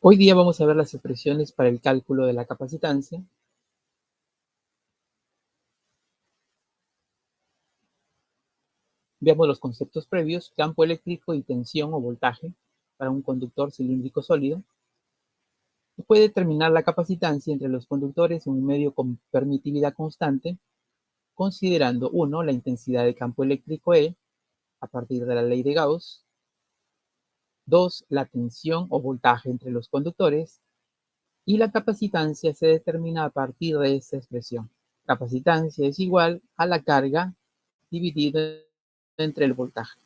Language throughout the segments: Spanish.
Hoy día vamos a ver las expresiones para el cálculo de la capacitancia. Veamos los conceptos previos: campo eléctrico y tensión o voltaje para un conductor cilíndrico sólido. Se puede determinar la capacitancia entre los conductores en un medio con permitividad constante, considerando 1. La intensidad de campo eléctrico E, a partir de la ley de Gauss. 2. La tensión o voltaje entre los conductores. Y la capacitancia se determina a partir de esta expresión. Capacitancia es igual a la carga dividido entre el voltaje.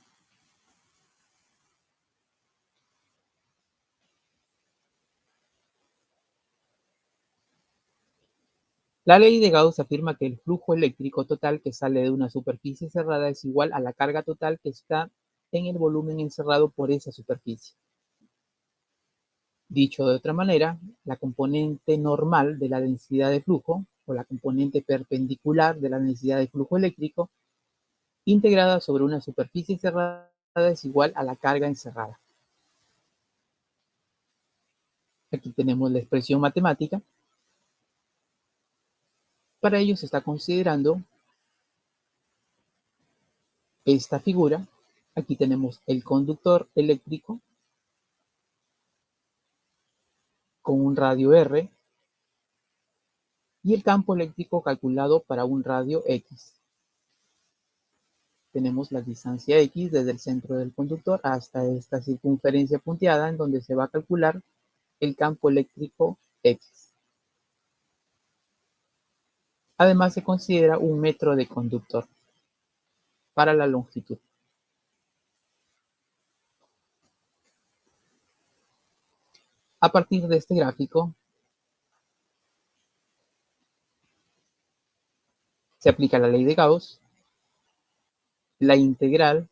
La ley de Gauss afirma que el flujo eléctrico total que sale de una superficie cerrada es igual a la carga total que está en el volumen encerrado por esa superficie. Dicho de otra manera, la componente normal de la densidad de flujo, o la componente perpendicular de la densidad de flujo eléctrico, integrada sobre una superficie cerrada, es igual a la carga encerrada. Aquí tenemos la expresión matemática. Para ello se está considerando esta figura. Aquí tenemos el conductor eléctrico con un radio R y el campo eléctrico calculado para un radio X. Tenemos la distancia X desde el centro del conductor hasta esta circunferencia punteada en donde se va a calcular el campo eléctrico X. Además se considera un metro de conductor para la longitud. A partir de este gráfico se aplica la ley de Gauss. La integral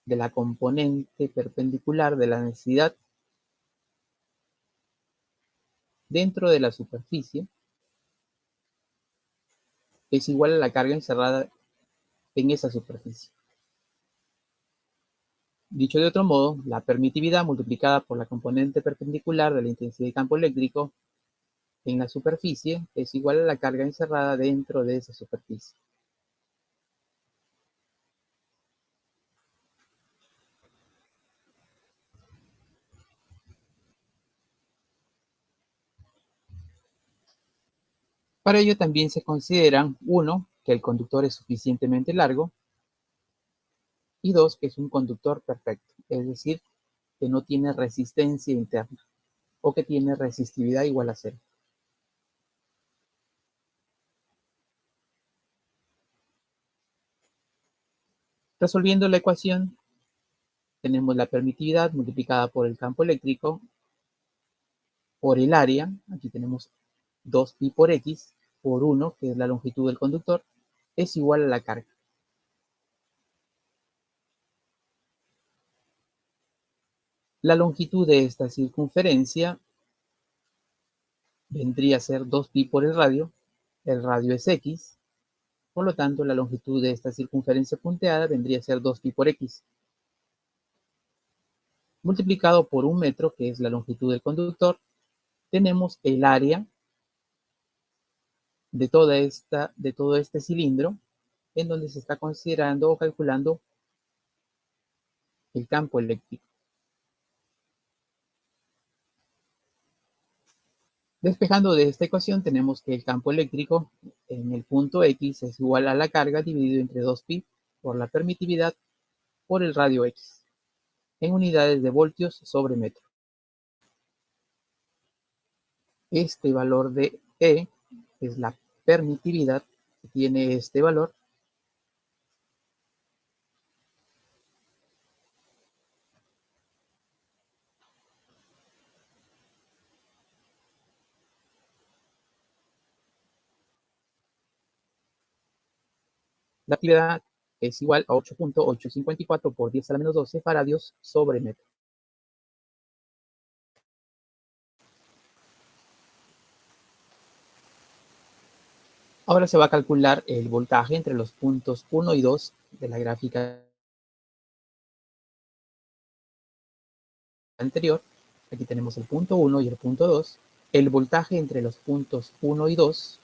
de la componente perpendicular de la densidad dentro de la superficie es igual a la carga encerrada en esa superficie. Dicho de otro modo, la permitividad multiplicada por la componente perpendicular de la intensidad de campo eléctrico en la superficie es igual a la carga encerrada dentro de esa superficie. Para ello también se consideran 1. Que el conductor es suficientemente largo, y 2. Que es un conductor perfecto, es decir, que no tiene resistencia interna o que tiene resistividad igual a 0. Resolviendo la ecuación, tenemos la permitividad multiplicada por el campo eléctrico por el área. Aquí tenemos 2pi por x por 1, que es la longitud del conductor, es igual a la carga. La longitud de esta circunferencia vendría a ser 2pi por el radio es x, por lo tanto la longitud de esta circunferencia punteada vendría a ser 2pi por x, multiplicado por 1 metro, que es la longitud del conductor. Tenemos el área de todo este cilindro, en donde se está considerando o calculando el campo eléctrico. Despejando de esta ecuación, tenemos que el campo eléctrico en el punto X es igual a la carga dividido entre 2pi por la permitividad por el radio X, en unidades de voltios sobre metro. Este valor de E es la permitividad que tiene este valor. La actividad es igual a 8.854 por 10 a la menos 12 faradios sobre metro. Ahora se va a calcular el voltaje entre los puntos 1 y 2 de la gráfica anterior. Aquí tenemos el punto 1 y el punto 2. El voltaje entre los puntos 1 y 2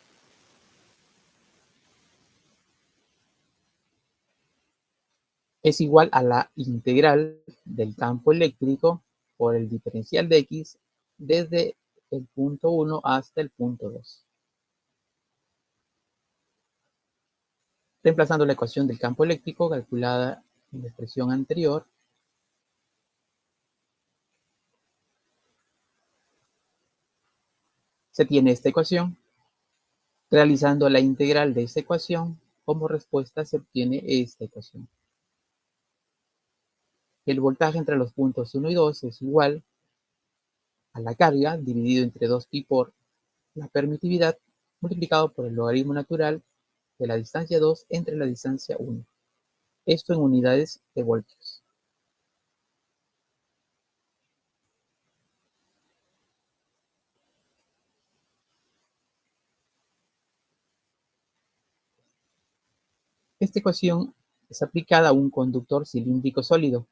es igual a la integral del campo eléctrico por el diferencial de X desde el punto 1 hasta el punto 2. Reemplazando la ecuación del campo eléctrico calculada en la expresión anterior, se tiene esta ecuación. Realizando la integral de esta ecuación, como respuesta se obtiene esta ecuación. El voltaje entre los puntos 1 y 2 es igual a la carga dividido entre 2pi por la permitividad multiplicado por el logaritmo natural de la distancia 2 entre la distancia 1. Esto en unidades de voltios. Esta ecuación es aplicada a un conductor cilíndrico sólido.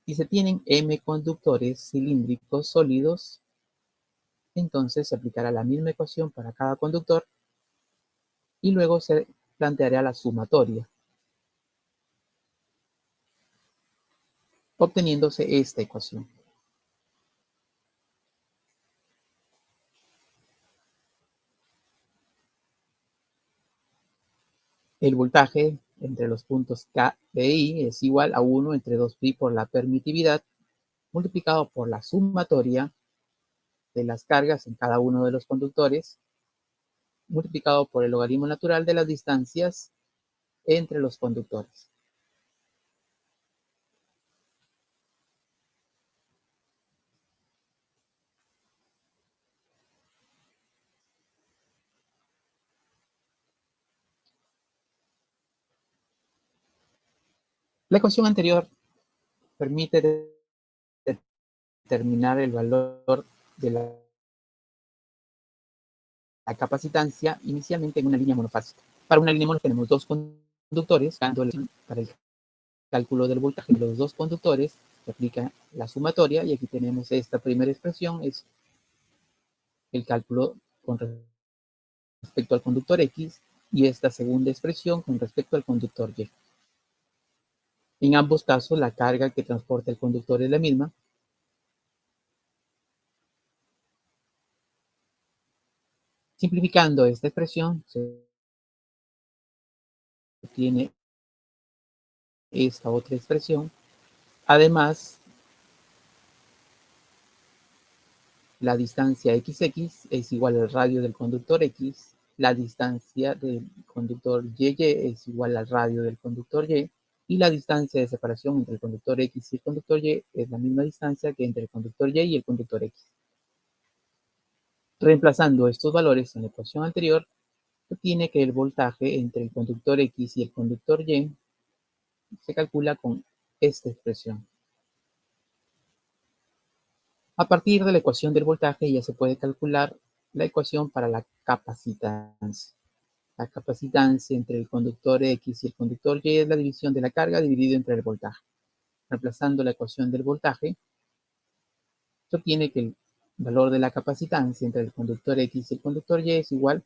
Si se tienen m conductores cilíndricos sólidos, entonces se aplicará la misma ecuación para cada conductor y luego se planteará la sumatoria, obteniéndose esta ecuación. El voltaje entre los puntos K e I es igual a 1 entre 2pi por la permitividad multiplicado por la sumatoria de las cargas en cada uno de los conductores multiplicado por el logaritmo natural de las distancias entre los conductores. La ecuación anterior permite determinar el valor de la capacitancia inicialmente en una línea monofásica. Para una línea monofásica tenemos dos conductores, para el cálculo del voltaje de los dos conductores se aplica la sumatoria y aquí tenemos esta primera expresión, es el cálculo con respecto al conductor X y esta segunda expresión con respecto al conductor Y. En ambos casos la carga que transporta el conductor es la misma. Simplificando esta expresión se obtiene esta otra expresión. Además, la distancia XX es igual al radio del conductor X, la distancia del conductor YY es igual al radio del conductor Y, y la distancia de separación entre el conductor X y el conductor Y es la misma distancia que entre el conductor Y y el conductor X. Reemplazando estos valores en la ecuación anterior, se obtiene que el voltaje entre el conductor X y el conductor Y se calcula con esta expresión. A partir de la ecuación del voltaje ya se puede calcular la ecuación para la capacitancia. La capacitancia entre el conductor X y el conductor Y es la división de la carga dividido entre el voltaje. Reemplazando la ecuación del voltaje, se obtiene que el valor de la capacitancia entre el conductor X y el conductor Y es igual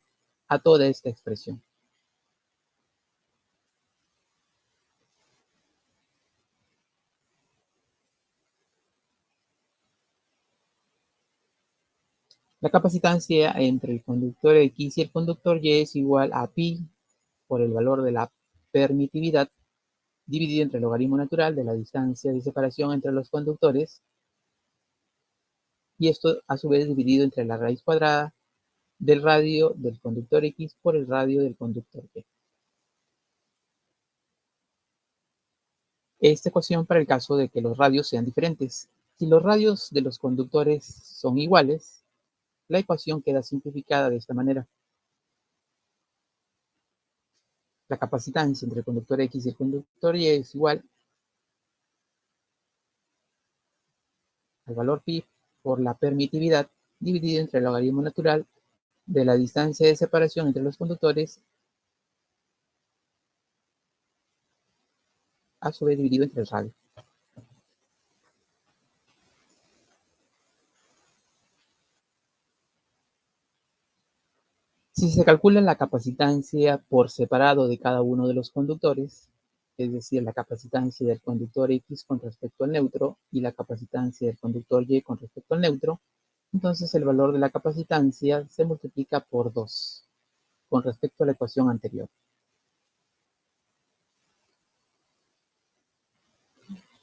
a toda esta expresión. La capacitancia entre el conductor X y el conductor Y es igual a pi por el valor de la permitividad dividido entre el logaritmo natural de la distancia de separación entre los conductores y esto a su vez dividido entre la raíz cuadrada del radio del conductor X por el radio del conductor Y. Esta ecuación para el caso de que los radios sean diferentes. Si los radios de los conductores son iguales, la ecuación queda simplificada de esta manera. La capacitancia entre el conductor X y el conductor Y es igual al valor pi por la permitividad dividido entre el logaritmo natural de la distancia de separación entre los conductores a su vez dividido entre el radio. Si se calcula la capacitancia por separado de cada uno de los conductores, es decir, la capacitancia del conductor X con respecto al neutro y la capacitancia del conductor Y con respecto al neutro, entonces el valor de la capacitancia se multiplica por 2 con respecto a la ecuación anterior.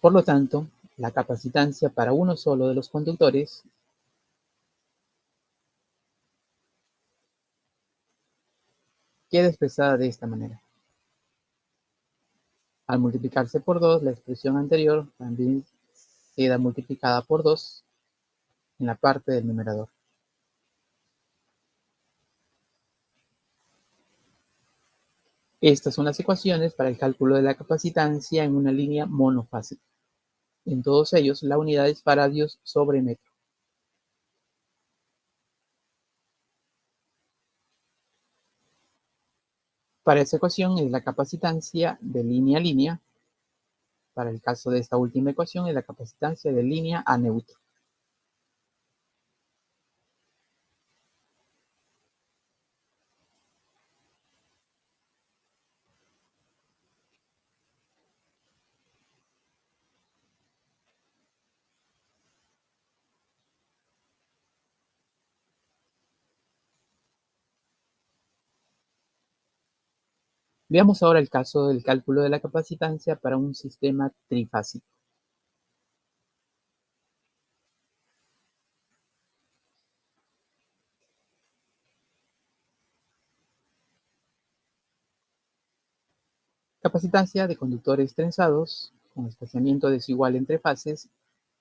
Por lo tanto, la capacitancia para uno solo de los conductores queda expresada de esta manera. Al multiplicarse por 2, la expresión anterior también queda multiplicada por 2 en la parte del numerador. Estas son las ecuaciones para el cálculo de la capacitancia en una línea monofásica. En todos ellos, la unidad es faradios sobre metro. Para esa ecuación es la capacitancia de línea a línea. Para el caso de esta última ecuación es la capacitancia de línea a neutro. Veamos ahora el caso del cálculo de la capacitancia para un sistema trifásico. Capacitancia de conductores trenzados con espaciamiento desigual entre fases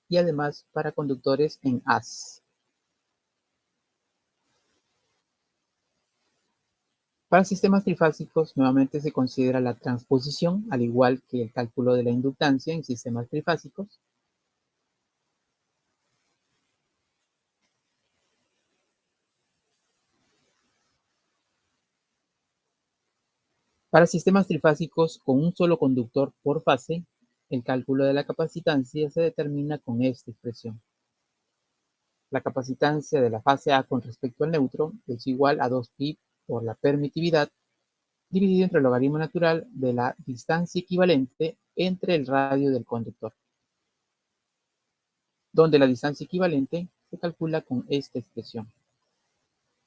y además para conductores en haz. Para sistemas trifásicos, nuevamente se considera la transposición, al igual que el cálculo de la inductancia en sistemas trifásicos. Para sistemas trifásicos con un solo conductor por fase, el cálculo de la capacitancia se determina con esta expresión. La capacitancia de la fase A con respecto al neutro es igual a 2pi por la permitividad dividido entre el logaritmo natural de la distancia equivalente entre el radio del conductor, donde la distancia equivalente se calcula con esta expresión.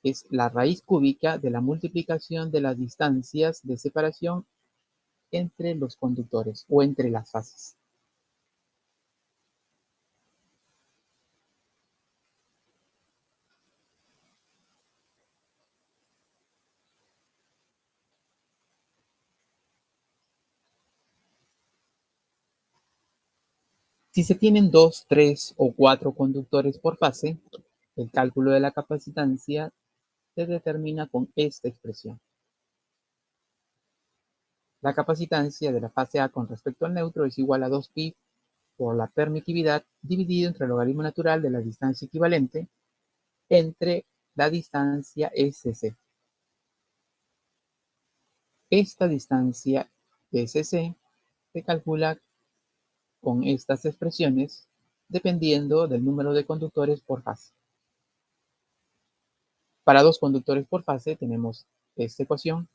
Es la raíz cúbica de la multiplicación de las distancias de separación entre los conductores o entre las fases. Si se tienen 2, 3 o 4 conductores por fase, el cálculo de la capacitancia se determina con esta expresión. La capacitancia de la fase A con respecto al neutro es igual a 2pi por la permitividad dividido entre el logaritmo natural de la distancia equivalente entre la distancia SC. Esta distancia SC se calcula con estas expresiones dependiendo del número de conductores por fase. Para 2 conductores por fase tenemos esta ecuación.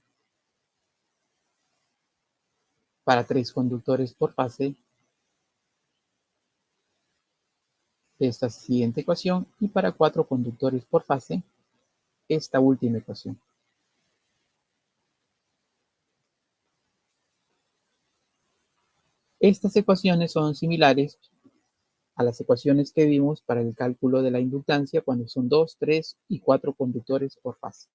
Para 3 conductores por fase, esta siguiente ecuación. Y para 4 conductores por fase, esta última ecuación. Estas ecuaciones son similares a las ecuaciones que vimos para el cálculo de la inductancia cuando son 2, 3 y 4 conductores por fase.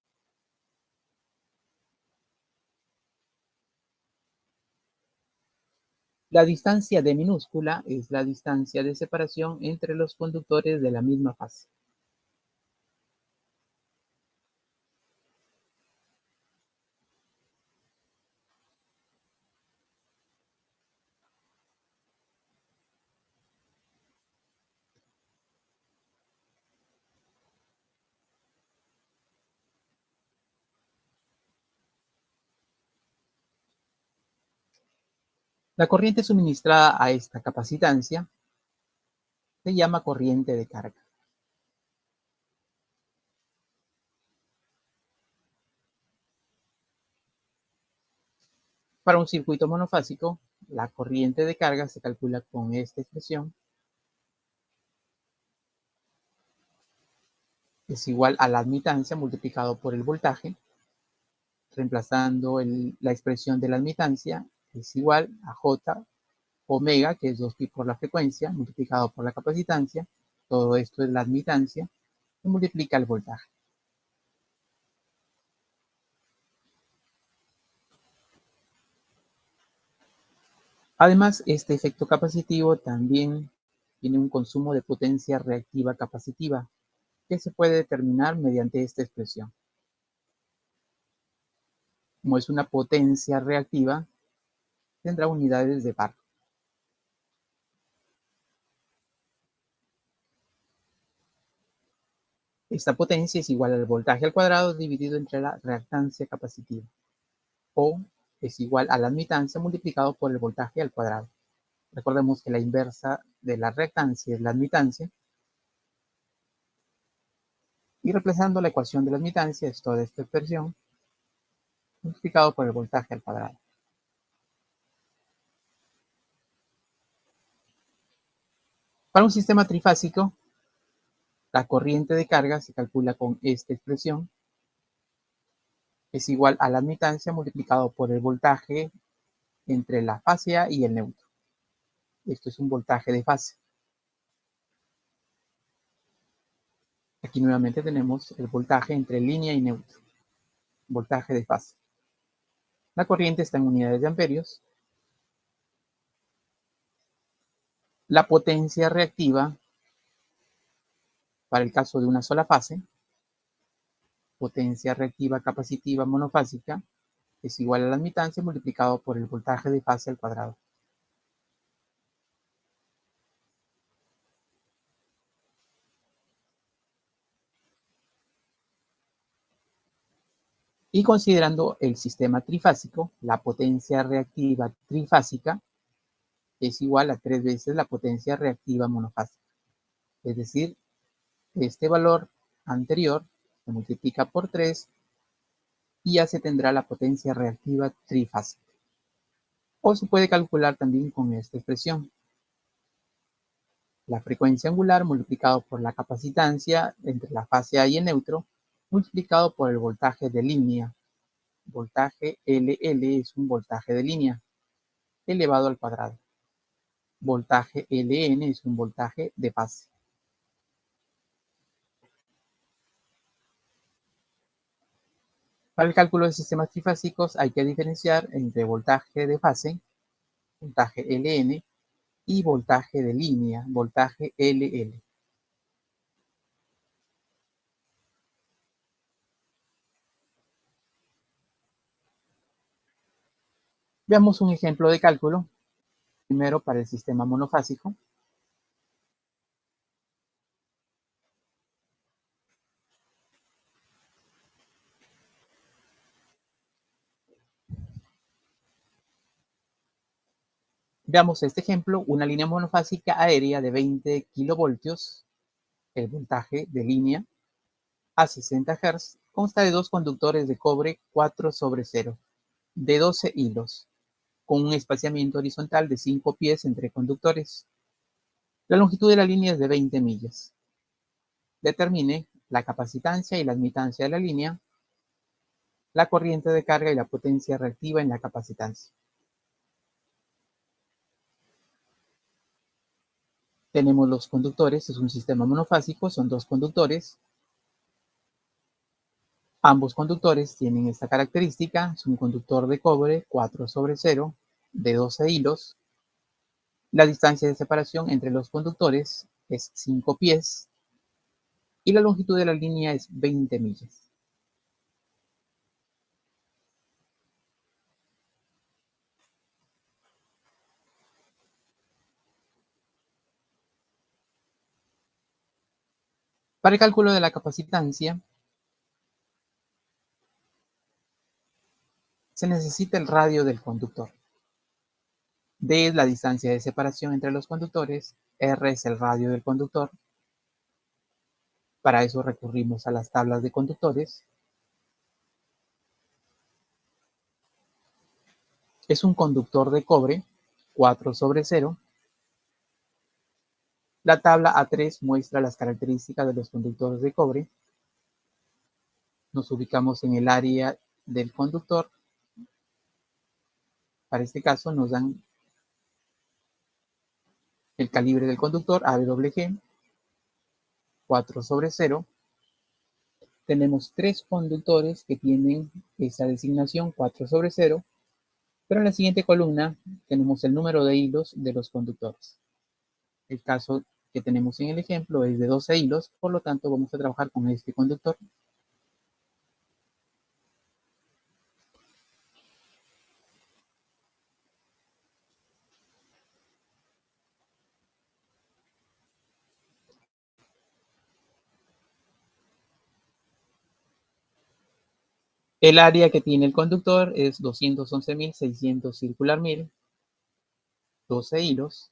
La distancia d minúscula es la distancia de separación entre los conductores de la misma fase. La corriente suministrada a esta capacitancia se llama corriente de carga. Para un circuito monofásico, la corriente de carga se calcula con esta expresión. Es igual a la admitancia multiplicado por el voltaje. Reemplazando la expresión de la admitancia, es igual a J omega, que es 2pi por la frecuencia, multiplicado por la capacitancia. Todo esto es la admitancia, y multiplica el voltaje. Además, este efecto capacitivo también tiene un consumo de potencia reactiva capacitiva, que se puede determinar mediante esta expresión. Como es una potencia reactiva, tendrá unidades de var. Esta potencia es igual al voltaje al cuadrado dividido entre la reactancia capacitiva, o es igual a la admitancia multiplicado por el voltaje al cuadrado. Recordemos que la inversa de la reactancia es la admitancia, y reemplazando la ecuación de la admitancia es toda esta expresión multiplicado por el voltaje al cuadrado. Para un sistema trifásico, la corriente de carga se calcula con esta expresión. Es igual a la admitancia multiplicado por el voltaje entre la fase A y el neutro. Esto es un voltaje de fase. Aquí nuevamente tenemos el voltaje entre línea y neutro. Voltaje de fase. La corriente está en unidades de amperios. La potencia reactiva para el caso de una sola fase, potencia reactiva capacitiva monofásica, es igual a la admitancia multiplicado por el voltaje de fase al cuadrado. Y considerando el sistema trifásico, la potencia reactiva trifásica es igual a 3 veces la potencia reactiva monofásica. Es decir, este valor anterior se multiplica por 3 y ya se tendrá la potencia reactiva trifásica. O se puede calcular también con esta expresión. La frecuencia angular multiplicado por la capacitancia entre la fase A y el neutro, multiplicado por el voltaje de línea. Voltaje LL es un voltaje de línea, elevado al cuadrado. Voltaje Ln es un voltaje de fase. Para el cálculo de sistemas trifásicos hay que diferenciar entre voltaje de fase, voltaje Ln, y voltaje de línea, voltaje LL. Veamos un ejemplo de cálculo, primero para el sistema monofásico. Veamos este ejemplo, una línea monofásica aérea de 20 kilovoltios, el voltaje de línea, a 60 Hz, consta de dos conductores de cobre 4/0, de 12 hilos, con un espaciamiento horizontal de 5 pies entre conductores. La longitud de la línea es de 20 millas. Determine la capacitancia y la admitancia de la línea, la corriente de carga y la potencia reactiva en la capacitancia. Tenemos los conductores, es un sistema monofásico, son dos conductores. Ambos conductores tienen esta característica, es un conductor de cobre 4/0 de 12 hilos. La distancia de separación entre los conductores es 5 pies y la longitud de la línea es 20 millas. Para el cálculo de la capacitancia, se necesita el radio del conductor. D es la distancia de separación entre los conductores, R es el radio del conductor. Para eso recurrimos a las tablas de conductores. Es un conductor de cobre 4/0. La tabla A3 muestra las características de los conductores de cobre. Nos ubicamos en el área del conductor. Para este caso nos dan el calibre del conductor AWG 4/0. Tenemos 3 conductores que tienen esa designación 4/0, pero en la siguiente columna tenemos el número de hilos de los conductores. El caso que tenemos en el ejemplo es de 12 hilos, por lo tanto vamos a trabajar con este conductor. El área que tiene el conductor es 211.600 circular mil, 12 hilos.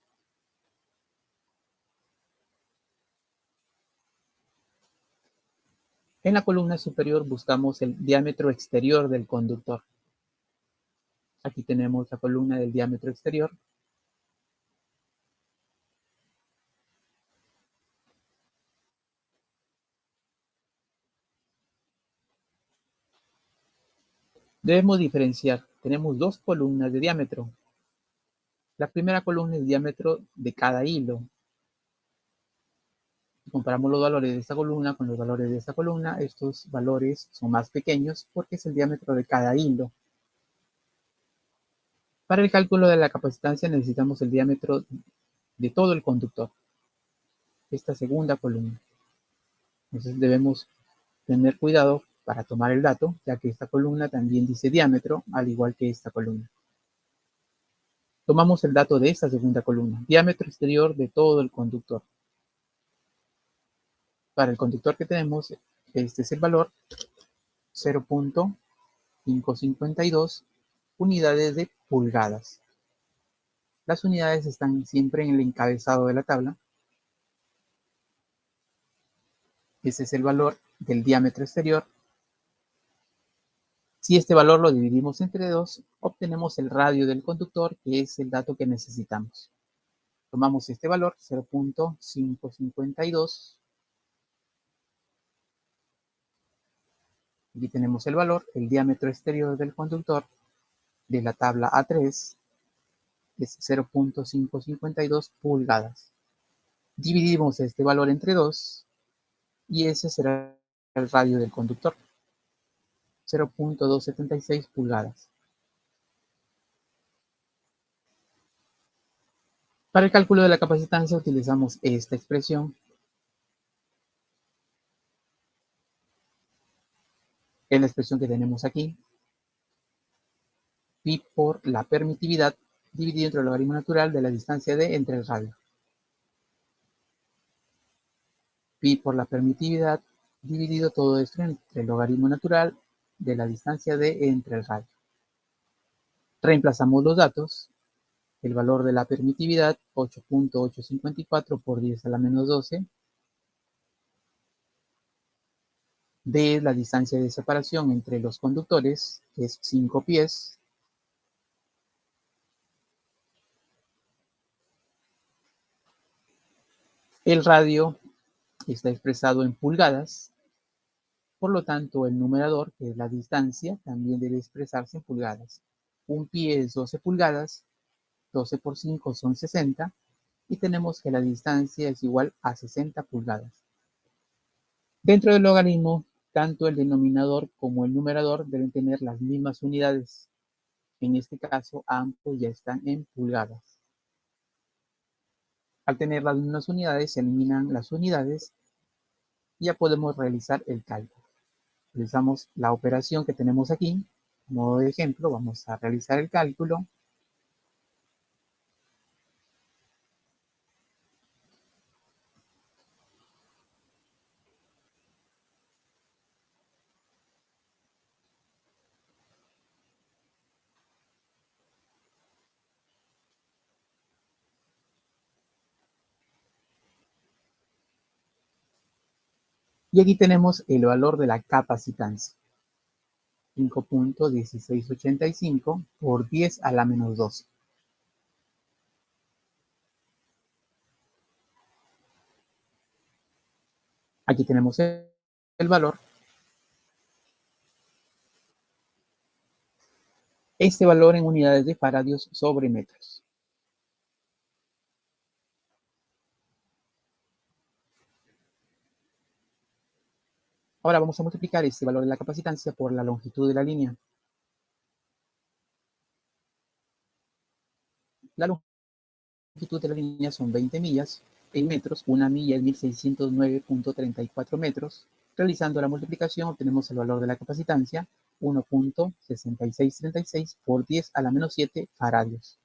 En la columna superior buscamos el diámetro exterior del conductor. Aquí tenemos la columna del diámetro exterior. Debemos diferenciar. Tenemos 2 columnas de diámetro. La primera columna es el diámetro de cada hilo. Si comparamos los valores de esta columna con los valores de esta columna, estos valores son más pequeños porque es el diámetro de cada hilo. Para el cálculo de la capacitancia necesitamos el diámetro de todo el conductor, esta segunda columna. Entonces debemos tener cuidado para tomar el dato, ya que esta columna también dice diámetro, al igual que esta columna. Tomamos el dato de esta segunda columna, diámetro exterior de todo el conductor. Para el conductor que tenemos, este es el valor 0.552 unidades de pulgadas. Las unidades están siempre en el encabezado de la tabla. Ese es el valor del diámetro exterior. Si este valor lo dividimos entre 2, obtenemos el radio del conductor, que es el dato que necesitamos. Tomamos este valor, 0.552. Aquí tenemos el valor, el diámetro exterior del conductor de la tabla A3 es 0.552 pulgadas. Dividimos este valor entre 2 y ese será el radio del conductor, 0.276 pulgadas. Para el cálculo de la capacitancia utilizamos esta expresión. Es la expresión que tenemos aquí. Pi por la permitividad dividido entre el logaritmo natural de la distancia d entre el radio. Pi por la permitividad dividido todo esto entre el logaritmo natural de la distancia d entre el radio. Reemplazamos los datos. El valor de la permitividad, 8.854 por 10 a la menos 12. D es la distancia de separación entre los conductores, que es 5 pies. El radio está expresado en pulgadas. Por lo tanto, el numerador, que es la distancia, también debe expresarse en pulgadas. Un pie es 12 pulgadas, 12 por 5 son 60, y tenemos que la distancia es igual a 60 pulgadas. Dentro del logaritmo, tanto el denominador como el numerador deben tener las mismas unidades. En este caso, ambos ya están en pulgadas. Al tener las mismas unidades, se eliminan las unidades y ya podemos realizar el cálculo. Realizamos la operación que tenemos aquí. A modo de ejemplo, vamos a realizar el cálculo. Y aquí tenemos el valor de la capacitancia. 5.1685 por 10 a la menos 12. Aquí tenemos el valor. Este valor en unidades de faradios sobre metros. Ahora vamos a multiplicar este valor de la capacitancia por la longitud de la línea. La longitud de la línea son 20 millas. En metros, una milla es 1609.34 metros. Realizando la multiplicación obtenemos el valor de la capacitancia, 1.6636 por 10 a la menos 7 faradios.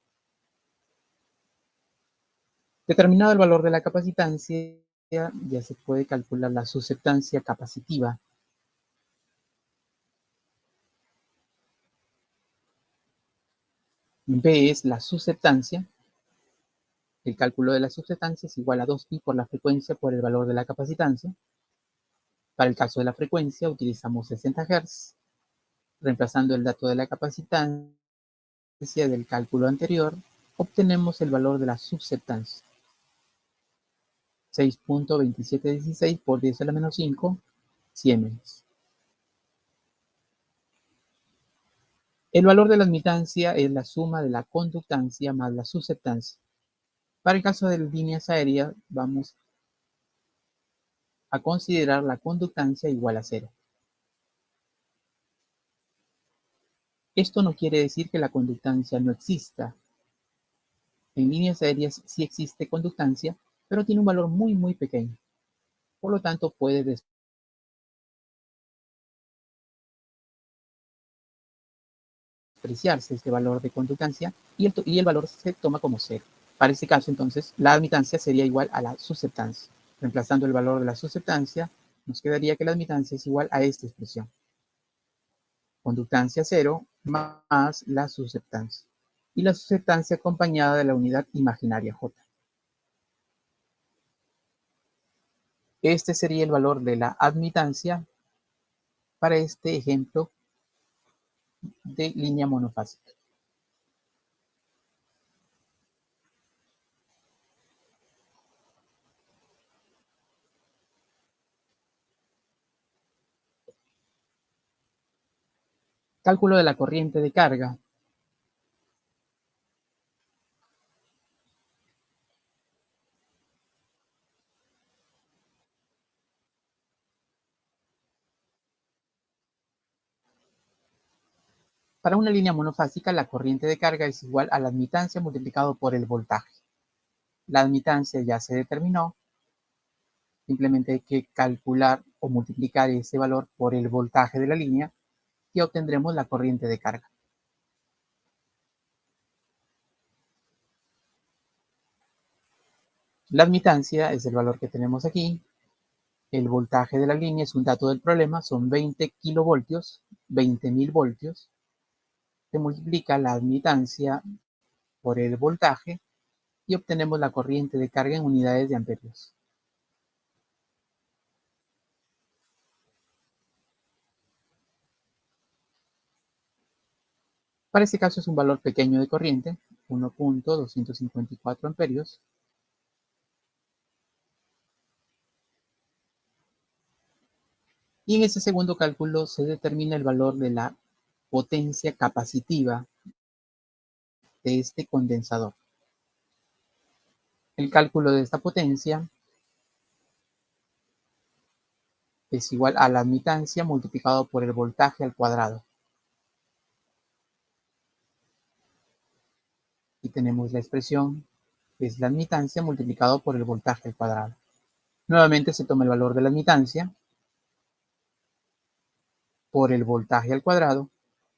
Determinado el valor de la capacitancia, ya se puede calcular la susceptancia capacitiva. B es la susceptancia. El cálculo de la susceptancia es igual a 2pi por la frecuencia por el valor de la capacitancia. Para el caso de la frecuencia utilizamos 60 Hz. Reemplazando el dato de la capacitancia del cálculo anterior, obtenemos el valor de la susceptancia. 6.2716 por 10 a la menos 5 siemens. El valor de la admitancia es la suma de la conductancia más la susceptancia. Para el caso de las líneas aéreas, vamos a considerar la conductancia igual a 0. Esto no quiere decir que la conductancia no exista. En líneas aéreas sí existe conductancia, pero tiene un valor muy pequeño. Por lo tanto, puede despreciarse este valor de conductancia y el valor se toma como 0. Para este caso, entonces, la admitancia sería igual a la susceptancia. Reemplazando el valor de la susceptancia, nos quedaría que la admitancia es igual a esta expresión. Conductancia 0 más la susceptancia. Y la susceptancia acompañada de la unidad imaginaria J. Este sería el valor de la admitancia para este ejemplo de línea monofásica. Cálculo de la corriente de carga. Para una línea monofásica, la corriente de carga es igual a la admitancia multiplicado por el voltaje. La admitancia ya se determinó. Simplemente hay que calcular o multiplicar ese valor por el voltaje de la línea y obtendremos la corriente de carga. La admitancia es el valor que tenemos aquí. El voltaje de la línea es un dato del problema, son 20 kilovoltios, 20.000 voltios. Se multiplica la admitancia por el voltaje y obtenemos la corriente de carga en unidades de amperios. Para este caso es un valor pequeño de corriente, 1.254 amperios. Y en este segundo cálculo se determina el valor de la potencia capacitiva de este condensador. El cálculo de esta potencia es igual a la admitancia multiplicado por el voltaje al cuadrado. Y tenemos la expresión, que es la admitancia multiplicado por el voltaje al cuadrado. Nuevamente se toma el valor de la admitancia por el voltaje al cuadrado,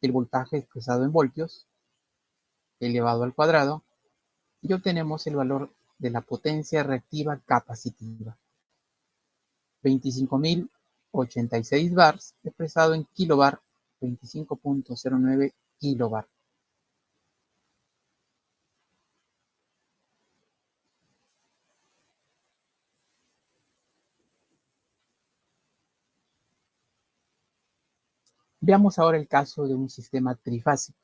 el voltaje expresado en voltios, elevado al cuadrado, y obtenemos el valor de la potencia reactiva capacitiva. 25.086 bars expresado en kilobar, 25.09 kilobar. Veamos ahora el caso de un sistema trifásico.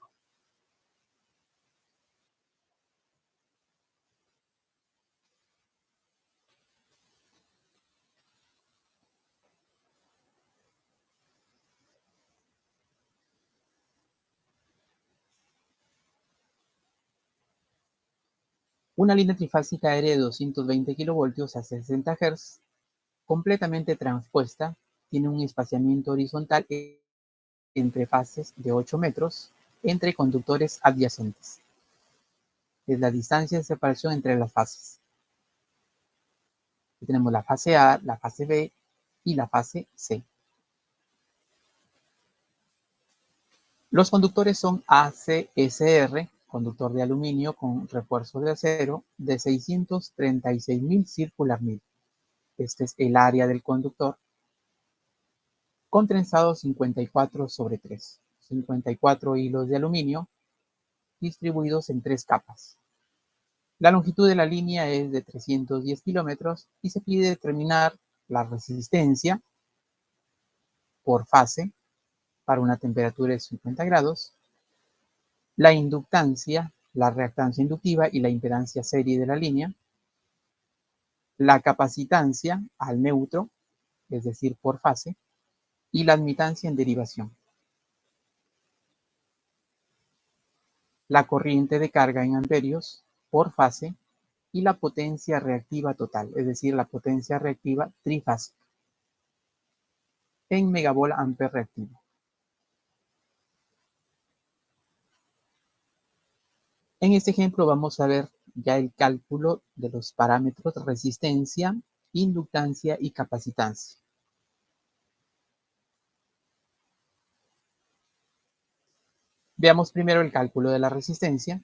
Una línea trifásica aérea de 220 kilovoltios a 60 Hz, completamente transpuesta, tiene un espaciamiento horizontal entre fases de 8 metros entre conductores adyacentes. Es la distancia de separación entre las fases. Aquí tenemos la fase A, la fase B y la fase C. Los conductores son ACSR, conductor de aluminio con refuerzo de acero de 636.000 circular mil. Este es el área del conductor, con trenzado 54/3. 54 hilos de aluminio distribuidos en 3 capas. La longitud de la línea es de 310 kilómetros y se pide determinar la resistencia por fase para una temperatura de 50 grados, la inductancia, la reactancia inductiva y la impedancia serie de la línea, la capacitancia al neutro, es decir, por fase, y la admitancia en derivación. La corriente de carga en amperios por fase y la potencia reactiva total, es decir, la potencia reactiva trifásica, en megavolt amper reactivo. En este ejemplo vamos a ver ya el cálculo de los parámetros de resistencia, inductancia y capacitancia. Veamos primero el cálculo de la resistencia.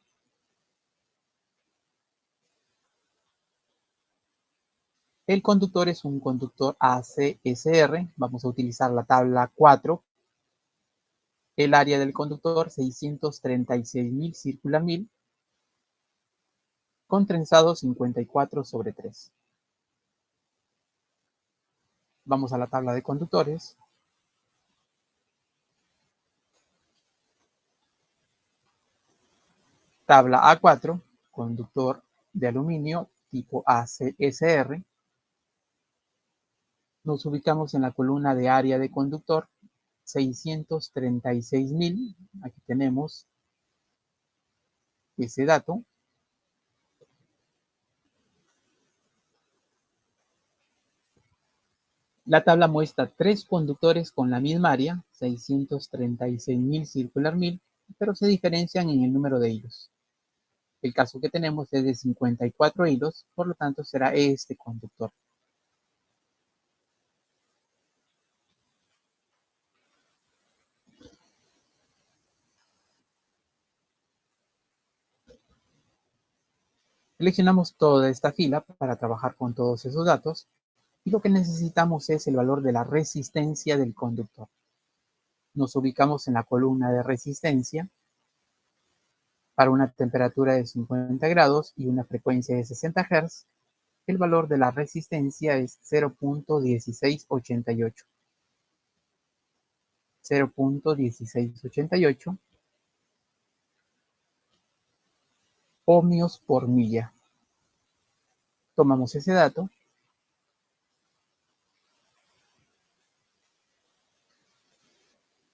El conductor es un conductor ACSR. Vamos a utilizar la tabla 4. El área del conductor 636.000 circular mil con trenzado 54/3. Vamos a la tabla de conductores. Tabla A4, conductor de aluminio tipo ACSR. Nos ubicamos en la columna de área de conductor 636.000. Aquí tenemos ese dato. La tabla muestra 3 conductores con la misma área, 636.000 circular mil, pero se diferencian en el número de hilos. El caso que tenemos es de 54 hilos, por lo tanto será este conductor. Seleccionamos toda esta fila para trabajar con todos esos datos y lo que necesitamos es el valor de la resistencia del conductor. Nos ubicamos en la columna de resistencia. Para una temperatura de 50 grados y una frecuencia de 60 Hz, el valor de la resistencia es 0.1688. 0.1688 ohmios por milla. Tomamos ese dato.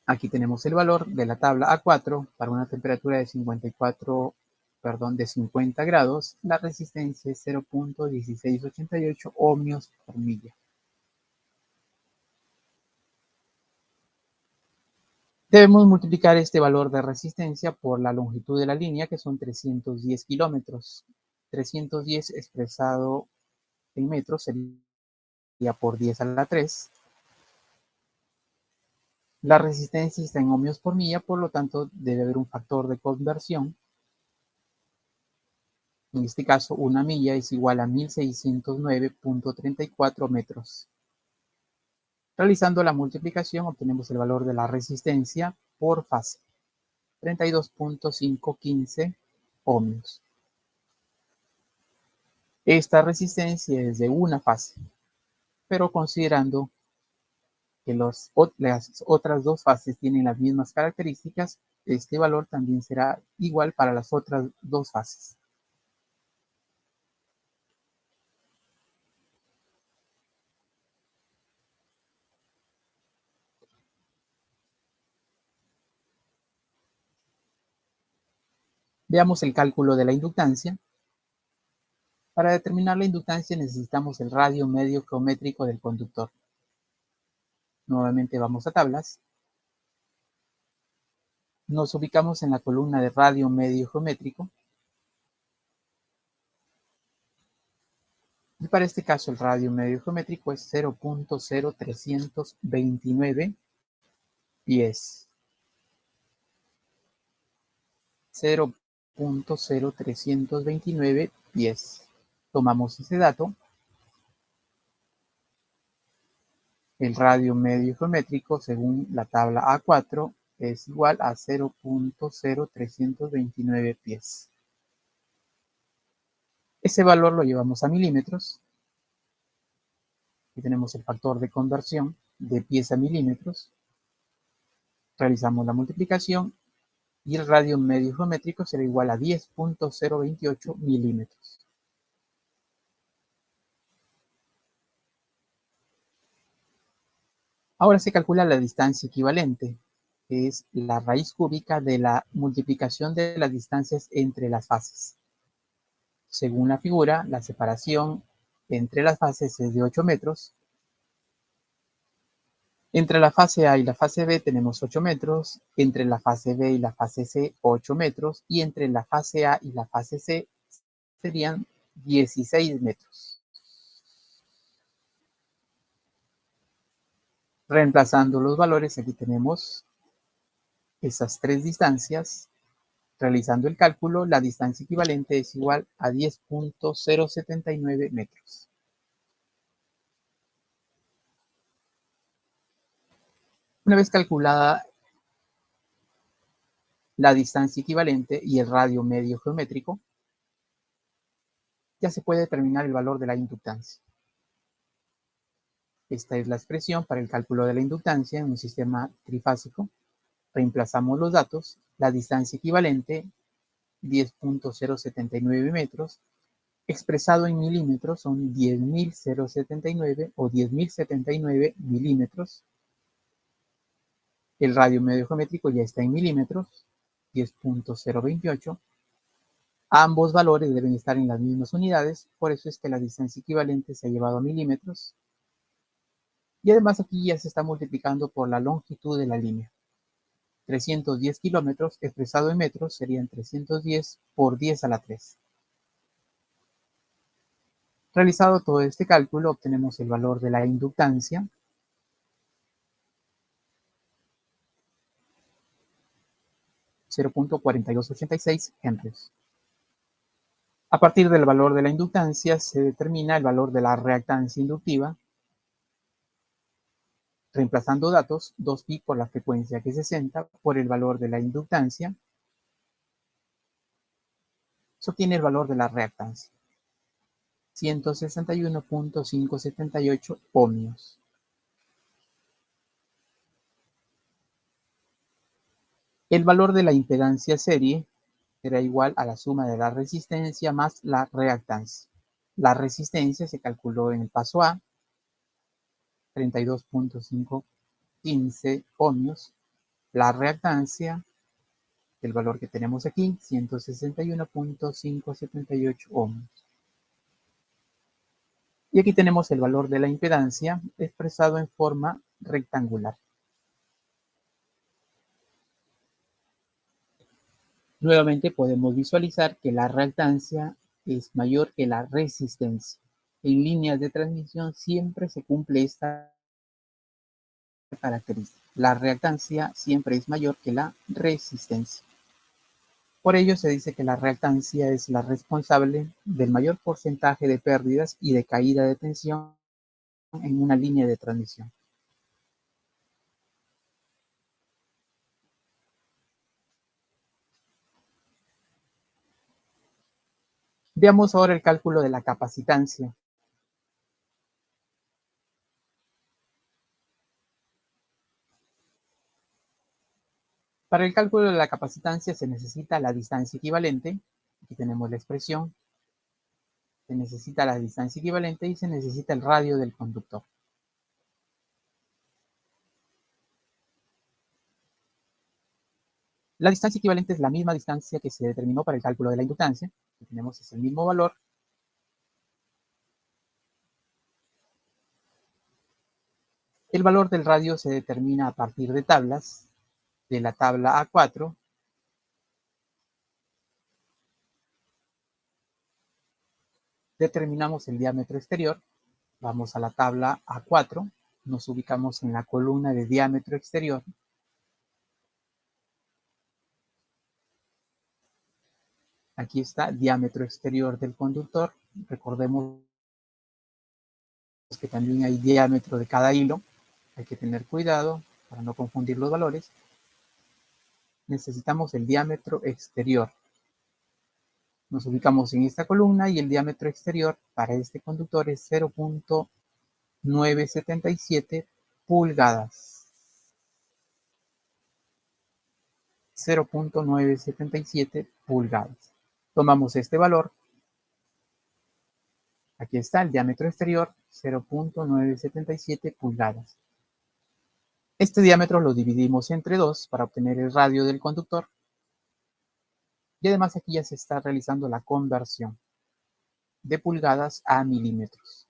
Aquí tenemos el valor de la tabla A4 para una temperatura de 50 grados. La resistencia es 0.1688 ohmios por milla. Debemos multiplicar este valor de resistencia por la longitud de la línea, que son 310 kilómetros. 310 expresado en metros sería por 10 a la 3. La resistencia está en ohmios por milla, por lo tanto debe haber un factor de conversión. En este caso, una milla es igual a 1609.34 metros. Realizando la multiplicación obtenemos el valor de la resistencia por fase, 32.515 ohmios. Esta resistencia es de una fase, pero considerando que las otras dos fases tienen las mismas características, este valor también será igual para las otras dos fases. Veamos el cálculo de la inductancia. Para determinar la inductancia necesitamos el radio medio geométrico del conductor. Nuevamente vamos a tablas. Nos ubicamos en la columna de radio medio geométrico. Y para este caso el radio medio geométrico es 0.0329 pies. 0.0329 pies. Tomamos ese dato. El radio medio geométrico, según la tabla A4, es igual a 0.0329 pies. Ese valor lo llevamos a milímetros. Aquí tenemos el factor de conversión de pies a milímetros. Realizamos la multiplicación y el radio medio geométrico será igual a 10.028 milímetros. Ahora se calcula la distancia equivalente, que es la raíz cúbica de la multiplicación de las distancias entre las fases. Según la figura, la separación entre las fases es de 8 metros. Entre la fase A y la fase B tenemos 8 metros, entre la fase B y la fase C 8 metros, y entre la fase A y la fase C serían 16 metros. Reemplazando los valores, aquí tenemos esas tres distancias. Realizando el cálculo, la distancia equivalente es igual a 10.079 metros. Una vez calculada la distancia equivalente y el radio medio geométrico, ya se puede determinar el valor de la inductancia. Esta es la expresión para el cálculo de la inductancia en un sistema trifásico. Reemplazamos los datos, la distancia equivalente, 10.079 metros, expresado en milímetros son 10.079 o 10.079 milímetros. El radio medio geométrico ya está en milímetros, 10.028. Ambos valores deben estar en las mismas unidades, por eso es que la distancia equivalente se ha llevado a milímetros. Y además aquí ya se está multiplicando por la longitud de la línea. 310 kilómetros expresado en metros serían 310 por 10 a la 3. Realizado todo este cálculo, obtenemos el valor de la inductancia. .4286 henrios. A partir del valor de la inductancia se determina el valor de la reactancia inductiva. Reemplazando datos, 2pi por la frecuencia que es 60 por el valor de la inductancia, se obtiene el valor de la reactancia, 161.578 ohmios. El valor de la impedancia serie será igual a la suma de la resistencia más la reactancia. La resistencia se calculó en el paso A, 32.515 ohmios. La reactancia, el valor que tenemos aquí, 161.578 ohmios. Y aquí tenemos el valor de la impedancia expresado en forma rectangular. Nuevamente podemos visualizar que la reactancia es mayor que la resistencia. En líneas de transmisión siempre se cumple esta característica. La reactancia siempre es mayor que la resistencia. Por ello se dice que la reactancia es la responsable del mayor porcentaje de pérdidas y de caída de tensión en una línea de transmisión. Veamos ahora el cálculo de la capacitancia. Para el cálculo de la capacitancia se necesita la distancia equivalente. Aquí tenemos la expresión. Se necesita la distancia equivalente y se necesita el radio del conductor. La distancia equivalente es la misma distancia que se determinó para el cálculo de la inductancia. Aquí tenemos es el mismo valor. El valor del radio se determina a partir de tablas. De la tabla A4 determinamos el diámetro exterior. Vamos a la tabla A4, nos ubicamos en la columna de diámetro exterior. Aquí está diámetro exterior del conductor. Recordemos que también hay diámetro de cada hilo. Hay que tener cuidado para no confundir los valores. Necesitamos el diámetro exterior. Nos ubicamos en esta columna y el diámetro exterior para este conductor es 0.977 pulgadas. 0.977 pulgadas. Tomamos este valor. Aquí está el diámetro exterior, 0.977 pulgadas. Este diámetro lo dividimos entre 2 para obtener el radio del conductor. Y además aquí ya se está realizando la conversión de pulgadas a milímetros.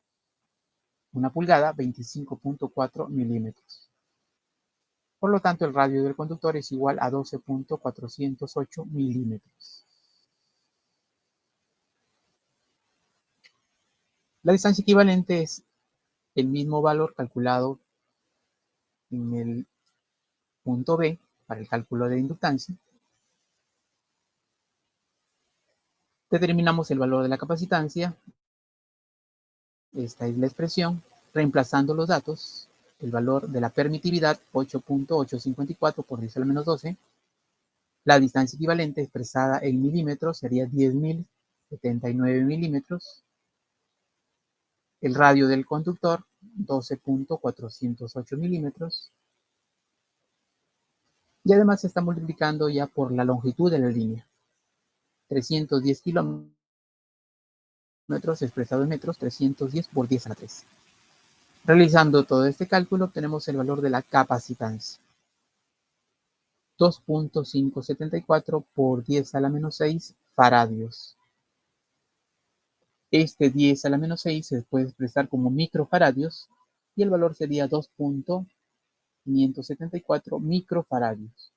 Una pulgada, 25.4 milímetros. Por lo tanto, el radio del conductor es igual a 12.408 milímetros. La distancia equivalente es el mismo valor calculado en el punto B para el cálculo de inductancia. Determinamos el valor de la capacitancia. Esta es la expresión. Reemplazando los datos, el valor de la permitividad 8.854 por 10 a la menos 12. La distancia equivalente expresada en milímetros sería 10.079 milímetros. El radio del conductor 12.408 milímetros. Y además se está multiplicando ya por la longitud de la línea. 310 kilómetros expresado en metros, 310 por 10 a la 3. Realizando todo este cálculo obtenemos el valor de la capacitancia. 2.574 por 10 a la menos 6 faradios. Este 10 a la menos 6 se puede expresar como microfaradios y el valor sería 2.574 microfaradios.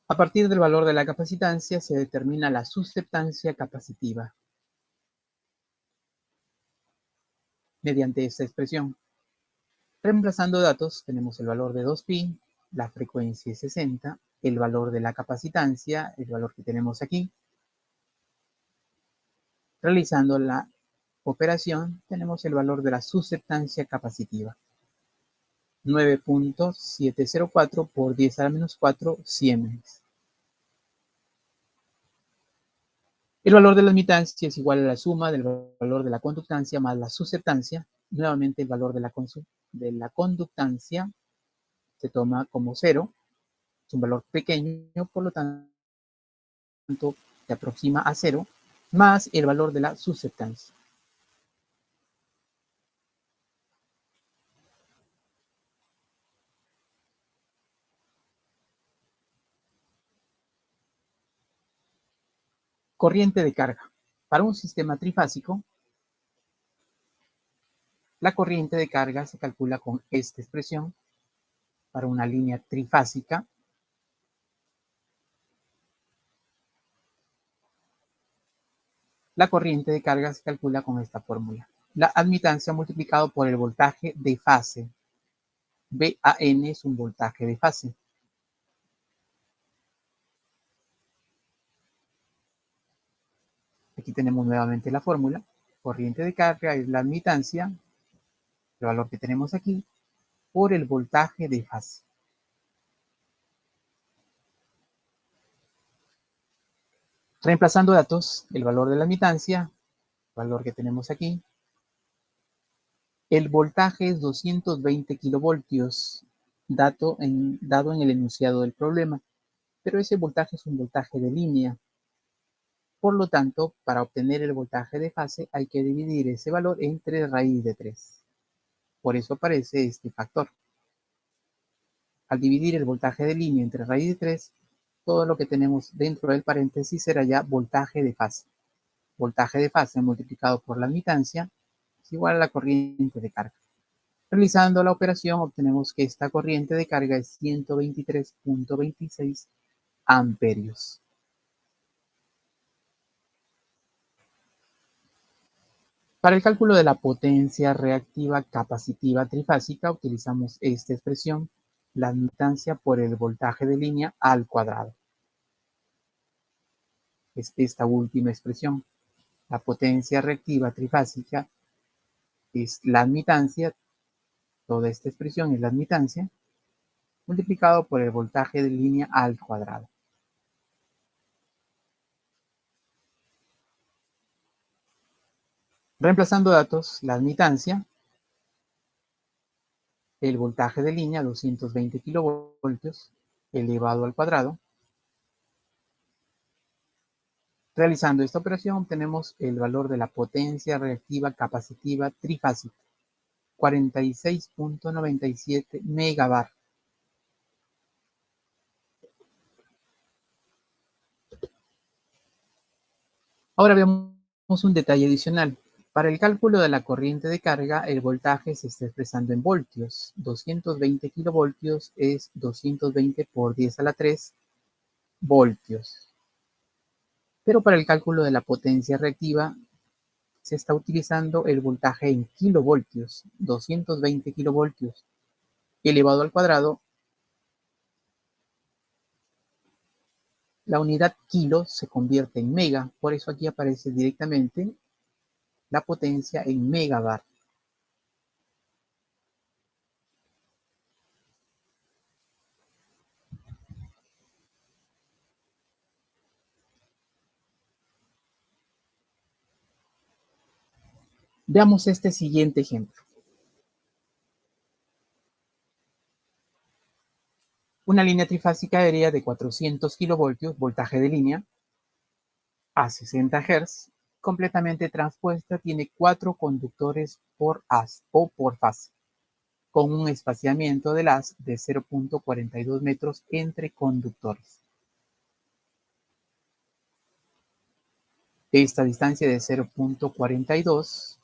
A partir del valor de la capacitancia se determina la susceptancia capacitiva mediante esta expresión. Reemplazando datos tenemos el valor de 2pi, la frecuencia es 60, el valor de la capacitancia, el valor que tenemos aquí. Realizando la operación tenemos el valor de la susceptancia capacitiva. 9.704 por 10 a la menos 4 siemens. El valor de la admitancia es igual a la suma del valor de la conductancia más la susceptancia. Nuevamente el valor de la conductancia se toma como 0. Es un valor pequeño, por lo tanto se aproxima a 0, más el valor de la susceptancia. Corriente de carga. Para un sistema trifásico, la corriente de carga se calcula con esta expresión. Para una línea trifásica, la corriente de carga se calcula con esta fórmula. La admitancia multiplicado por el voltaje de fase. VAN es un voltaje de fase. Aquí tenemos nuevamente la fórmula. Corriente de carga es la admitancia, el valor que tenemos aquí, por el voltaje de fase. Reemplazando datos, el valor de la admitancia, el valor que tenemos aquí, El voltaje es 220 kilovoltios, dado en el enunciado del problema, pero ese voltaje es un voltaje de línea. Por lo tanto, para obtener el voltaje de fase hay que dividir ese valor entre raíz de 3. Por eso aparece este factor. Al dividir el voltaje de línea entre raíz de 3, todo lo que tenemos dentro del paréntesis será ya voltaje de fase. Voltaje de fase multiplicado por la admitancia es igual a la corriente de carga. Realizando la operación obtenemos que esta corriente de carga es 123.26 amperios. Para el cálculo de la potencia reactiva capacitiva trifásica utilizamos esta expresión, la admitancia por el voltaje de línea al cuadrado. Es esta última expresión. La potencia reactiva trifásica es la admitancia, toda esta expresión es la admitancia, multiplicado por el voltaje de línea al cuadrado. Reemplazando datos, la admitancia, el voltaje de línea 220 kilovoltios elevado al cuadrado. Realizando esta operación obtenemos el valor de la potencia reactiva capacitiva trifásica, 46.97 megavar. Ahora veamos un detalle adicional. Para el cálculo de la corriente de carga, el voltaje se está expresando en voltios. 220 kilovoltios es 220 por 10 a la 3 voltios. Pero para el cálculo de la potencia reactiva, se está utilizando el voltaje en kilovoltios. 220 kilovoltios elevado al cuadrado. La unidad kilo se convierte en mega, por eso aquí aparece directamente la potencia en megavar. Veamos este siguiente ejemplo. Una línea trifásica aérea de 400 kilovoltios, voltaje de línea, a 60 Hz, completamente transpuesta, tiene 4 conductores por haz o por fase, con un espaciamiento del haz de 0.42 metros entre conductores. Esta distancia de 0.42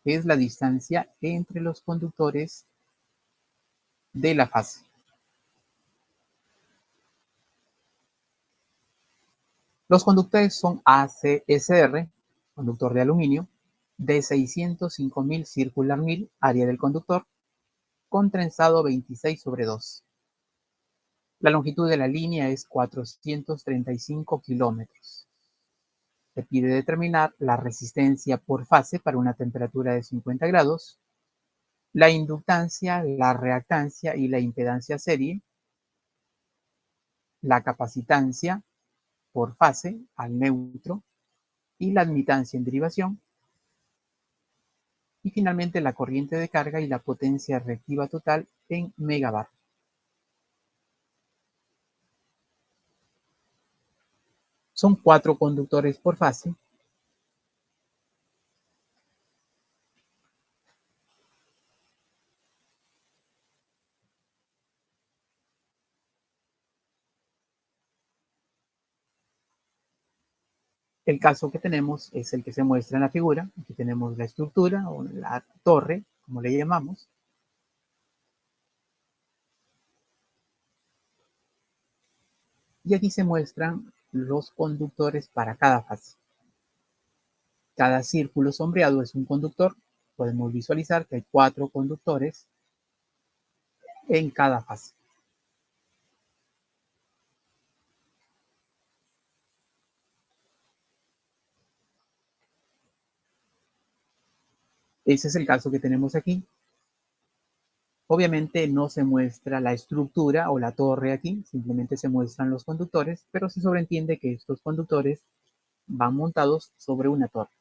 es la distancia entre los conductores de la fase. Los conductores son ACSR, conductor de aluminio, de 605.000 circular mil, área del conductor, con trenzado 26/2. La longitud de la línea es 435 kilómetros. Se pide determinar la resistencia por fase para una temperatura de 50 grados, la inductancia, la reactancia y la impedancia serie, la capacitancia por fase al neutro y la admitancia en derivación, y finalmente la corriente de carga y la potencia reactiva total en megavar. Son 4 conductores por fase. El caso que tenemos es el que se muestra en la figura. Aquí tenemos la estructura o la torre, como le llamamos. Y aquí se muestran los conductores para cada fase. Cada círculo sombreado es un conductor. Podemos visualizar que hay 4 conductores en cada fase. Ese es el caso que tenemos aquí. Obviamente no se muestra la estructura o la torre aquí, simplemente se muestran los conductores, pero se sobreentiende que estos conductores van montados sobre una torre.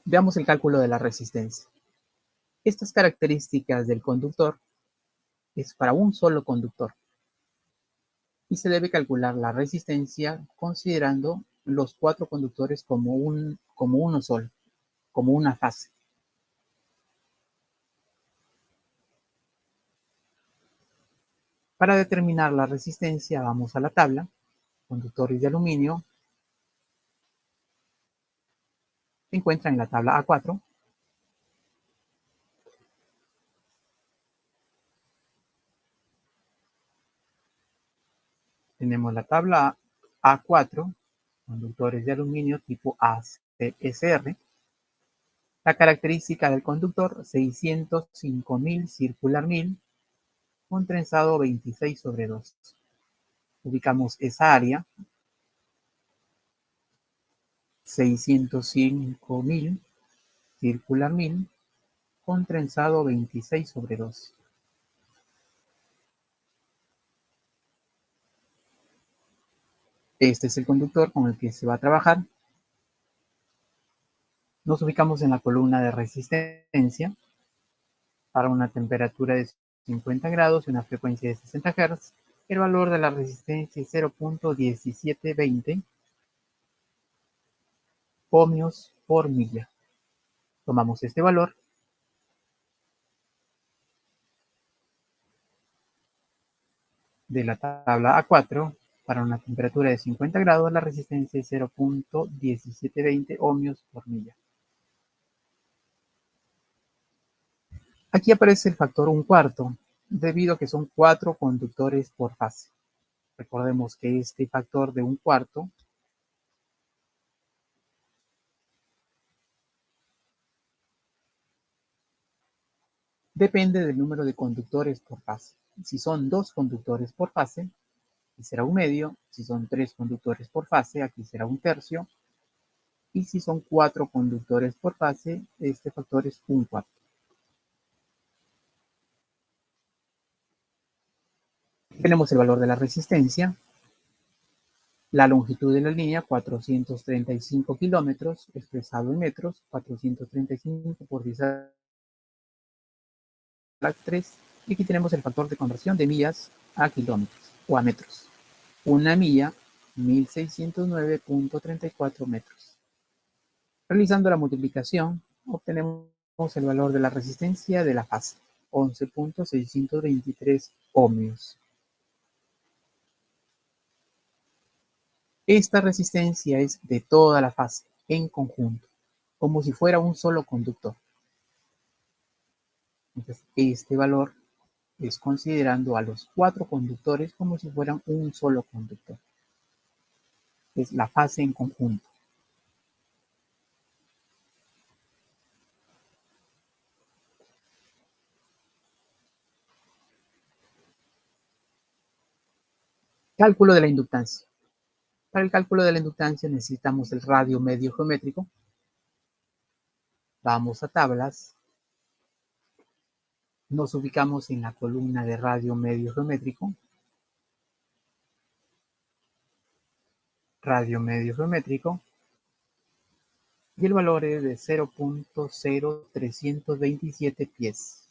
Veamos el cálculo de la resistencia. Estas características del conductor es para un solo conductor y se debe calcular la resistencia considerando los 4 conductores como uno solo, como una fase. Para determinar la resistencia vamos a la tabla, conductores de aluminio, se encuentra en la tabla A4. Tenemos la tabla A4, conductores de aluminio tipo ACSR. La característica del conductor, 605.000 circular 1000 con trenzado 26/2. Ubicamos esa área, 605.000 circular 1000 con trenzado 26/2. Este es el conductor con el que se va a trabajar. Nos ubicamos en la columna de resistencia para una temperatura de 50 grados y una frecuencia de 60 Hz. El valor de la resistencia es 0.1720 ohmios por milla. Tomamos este valor de la tabla A4 para una temperatura de 50 grados, la resistencia es 0.1720 ohmios por milla. Aquí aparece el factor 1/4, debido a que son 4 conductores por fase. Recordemos que este factor de 1/4 depende del número de conductores por fase. Si son 2 conductores por fase, aquí será 1/2. Si son 3 conductores por fase, aquí será 1/3. Y si son 4 conductores por fase, este factor es 1/4. Tenemos el valor de la resistencia, la longitud de la línea, 435 kilómetros, expresado en metros, 435 por 10 a la 3. Y aquí tenemos el factor de conversión de millas a kilómetros o a metros. Una milla, 1609.34 metros. Realizando la multiplicación, obtenemos el valor de la resistencia de la fase, 11.623 ohmios. Esta resistencia es de toda la fase, en conjunto, como si fuera un solo conductor. Entonces, este valor es considerando a los 4 conductores como si fueran un solo conductor. Es la fase en conjunto. Cálculo de la inductancia. Para el cálculo de la inductancia necesitamos el radio medio geométrico. Vamos a tablas. Nos ubicamos en la columna de radio medio geométrico. Radio medio geométrico. Y el valor es de 0.0327 pies.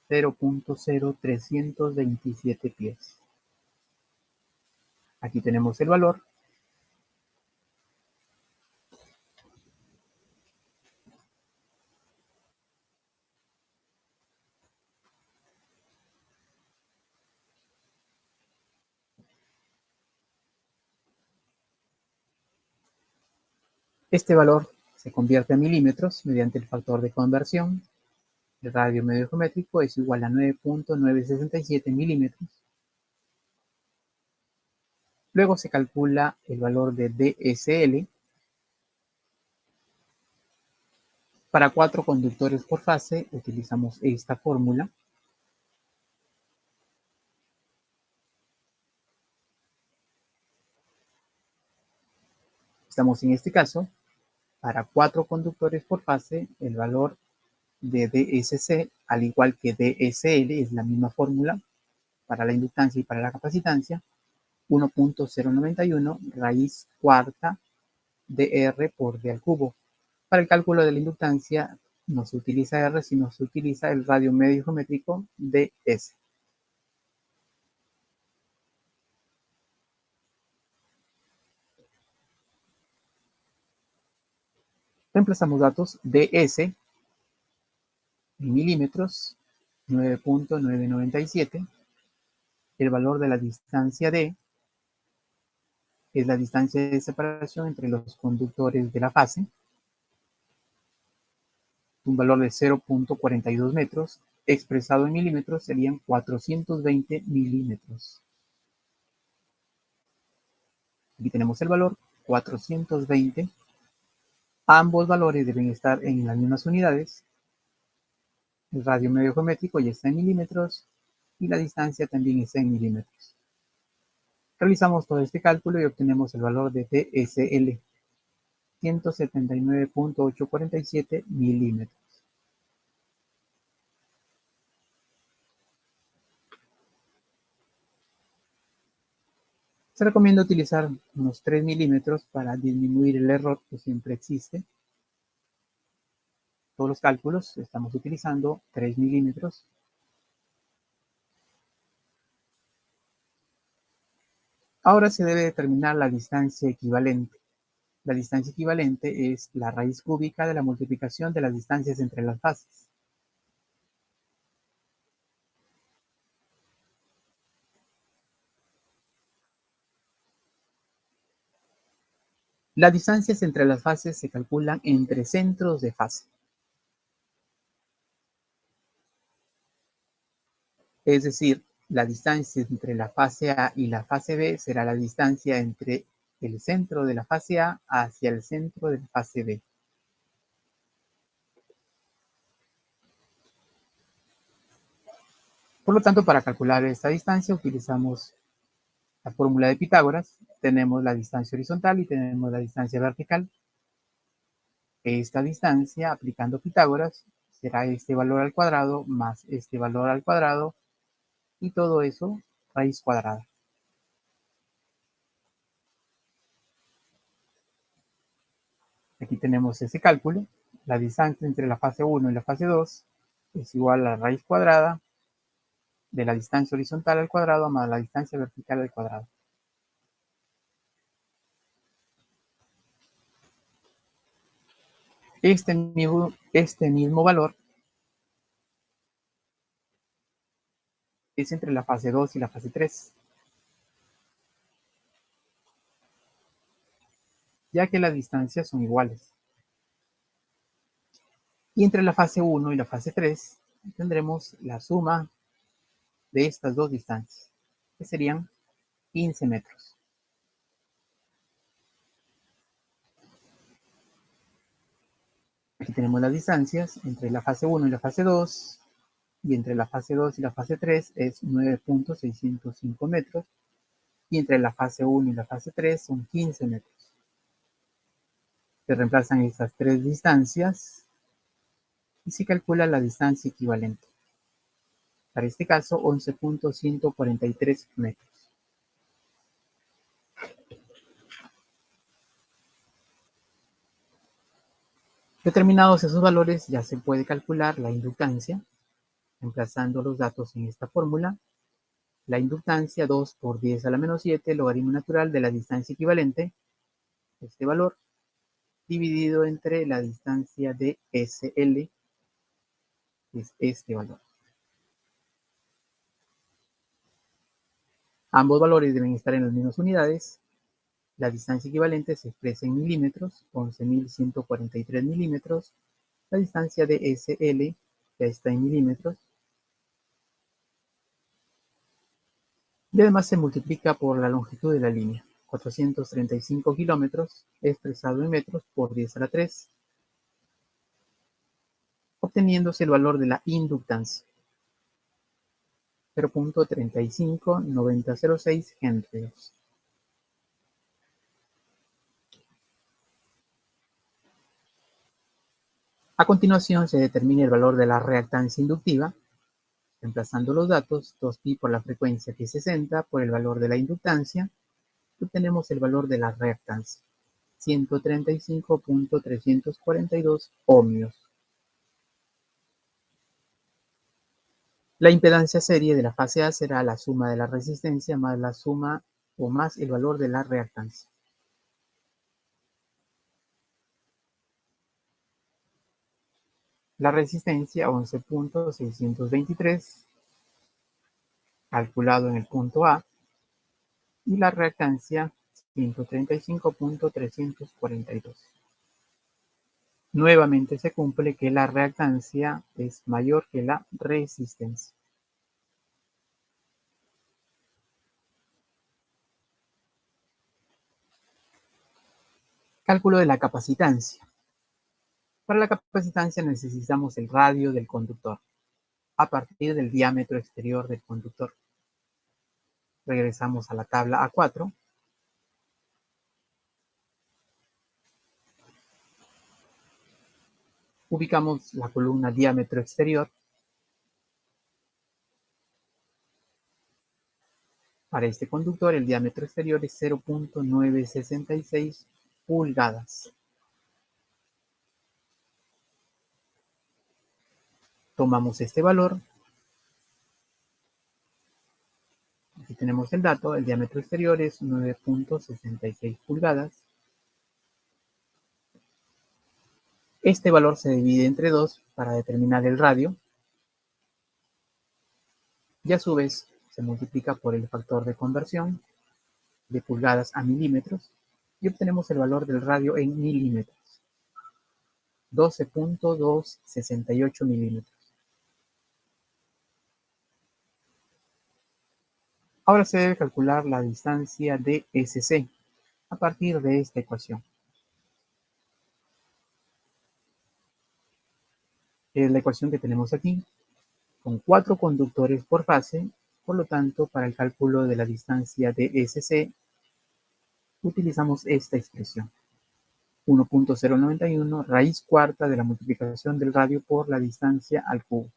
0.0327 pies. Aquí tenemos el valor. Este valor se convierte a milímetros mediante el factor de conversión. El radio medio geométrico es igual a 9.967 milímetros. Luego se calcula el valor de DSL. Para 4 conductores por fase utilizamos esta fórmula. Estamos en este caso, para 4 conductores por fase, el valor de DSC, al igual que DSL, es la misma fórmula, para la inductancia y para la capacitancia, 1.091 raíz cuarta de R por D al cubo. Para el cálculo de la inductancia no se utiliza R, sino se utiliza el radio medio geométrico de S. Reemplazamos datos de S en milímetros, 9.997. El valor de la distancia D es la distancia de separación entre los conductores de la fase, un valor de 0.42 metros, expresado en milímetros serían 420 milímetros. Aquí tenemos el valor 420. Ambos valores deben estar en las mismas unidades. El radio medio geométrico ya está en milímetros y la distancia también está en milímetros. Realizamos todo este cálculo y obtenemos el valor de DSL, 179.847 milímetros. Se recomienda utilizar unos 3 milímetros para disminuir el error que siempre existe. Todos los cálculos estamos utilizando 3 milímetros. Ahora se debe determinar la distancia equivalente. La distancia equivalente es la raíz cúbica de la multiplicación de las distancias entre las fases. Las distancias entre las fases se calculan entre centros de fase. Es decir, la distancia entre la fase A y la fase B será la distancia entre el centro de la fase A hacia el centro de la fase B. Por lo tanto, para calcular esta distancia utilizamos la fórmula de Pitágoras. Tenemos la distancia horizontal y tenemos la distancia vertical. Esta distancia, aplicando Pitágoras, será este valor al cuadrado más este valor al cuadrado y todo eso raíz cuadrada. Aquí tenemos ese cálculo. La distancia entre la fase 1 y la fase 2 es igual a la raíz cuadrada de la distancia horizontal al cuadrado más la distancia vertical al cuadrado. Este mismo valor es entre la fase 2 y la fase 3, ya que las distancias son iguales. Y entre la fase 1 y la fase 3 tendremos la suma de estas dos distancias, que serían 15 metros. Aquí tenemos las distancias entre la fase 1 y la fase 2, y entre la fase 2 y la fase 3 es 9.605 metros, y entre la fase 1 y la fase 3 son 15 metros. Se reemplazan estas tres distancias y se calcula la distancia equivalente. Para este caso, 11.143 metros. Determinados esos valores, ya se puede calcular la inductancia, reemplazando los datos en esta fórmula. La inductancia 2 por 10 a la menos 7, logaritmo natural de la distancia equivalente, este valor, dividido entre la distancia de SL, es este valor. Ambos valores deben estar en las mismas unidades. La distancia equivalente se expresa en milímetros, 11.143 milímetros. La distancia de SL ya está en milímetros. Y además se multiplica por la longitud de la línea, 435 kilómetros, expresado en metros por 10 a la 3, obteniéndose el valor de la inductancia, 0.359006 henrios. A continuación se determina el valor de la reactancia inductiva. Reemplazando los datos, 2pi por la frecuencia que es 60 por el valor de la inductancia, obtenemos el valor de la reactancia, 135.342 ohmios. La impedancia serie de la fase A será la suma de la resistencia más la suma o más el valor de la reactancia. La resistencia 11.623, calculado en el punto A, y la reactancia 135.342. Nuevamente se cumple que la reactancia es mayor que la resistencia. Cálculo de la capacitancia. Para la capacitancia necesitamos el radio del conductor a partir del diámetro exterior del conductor. Regresamos a la tabla A4. Ubicamos la columna diámetro exterior. Para este conductor el diámetro exterior es 0.966 pulgadas. Tomamos este valor. Aquí tenemos el dato, el diámetro exterior es 9.66 pulgadas. Este valor se divide entre 2 para determinar el radio y a su vez se multiplica por el factor de conversión de pulgadas a milímetros y obtenemos el valor del radio en milímetros, 12.268 milímetros. Ahora se debe calcular la distancia de SC a partir de esta ecuación. Es la ecuación que tenemos aquí, con 4 conductores por fase, por lo tanto, para el cálculo de la distancia de SC, utilizamos esta expresión. 1.091 raíz cuarta de la multiplicación del radio por la distancia al cubo.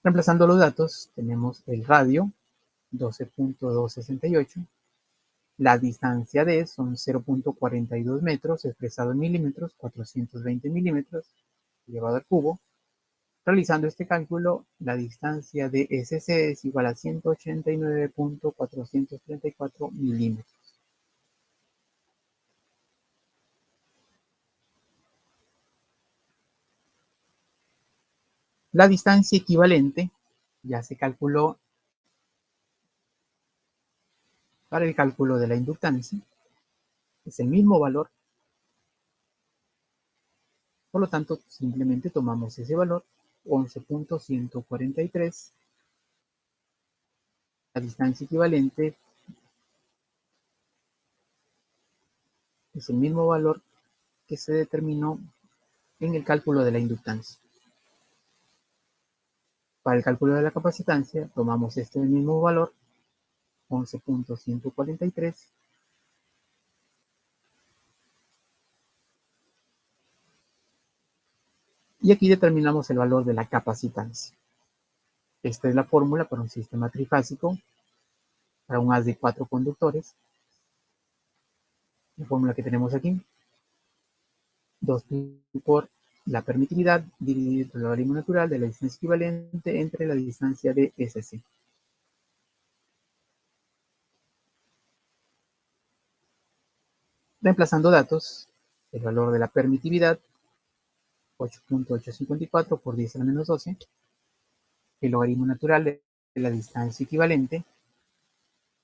Reemplazando los datos, tenemos el radio, 12.268. La distancia D son 0.42 metros, expresado en milímetros, 420 milímetros, elevado al cubo. Realizando este cálculo, la distancia de SC es igual a 189.434 milímetros. La distancia equivalente ya se calculó para el cálculo de la inductancia. Es el mismo valor. Por lo tanto, simplemente tomamos ese valor, 11.143. La distancia equivalente es el mismo valor que se determinó en el cálculo de la inductancia. Para el cálculo de la capacitancia, tomamos este mismo valor, 11.143, y aquí determinamos el valor de la capacitancia. Esta es la fórmula para un sistema trifásico, para un haz de 4 conductores. La fórmula que tenemos aquí, 2pi por la permitividad dividido por el logaritmo natural de la distancia equivalente entre la distancia de SC. Reemplazando datos, el valor de la permitividad, 8.854 por 10 a la menos 12, el logaritmo natural de la distancia equivalente,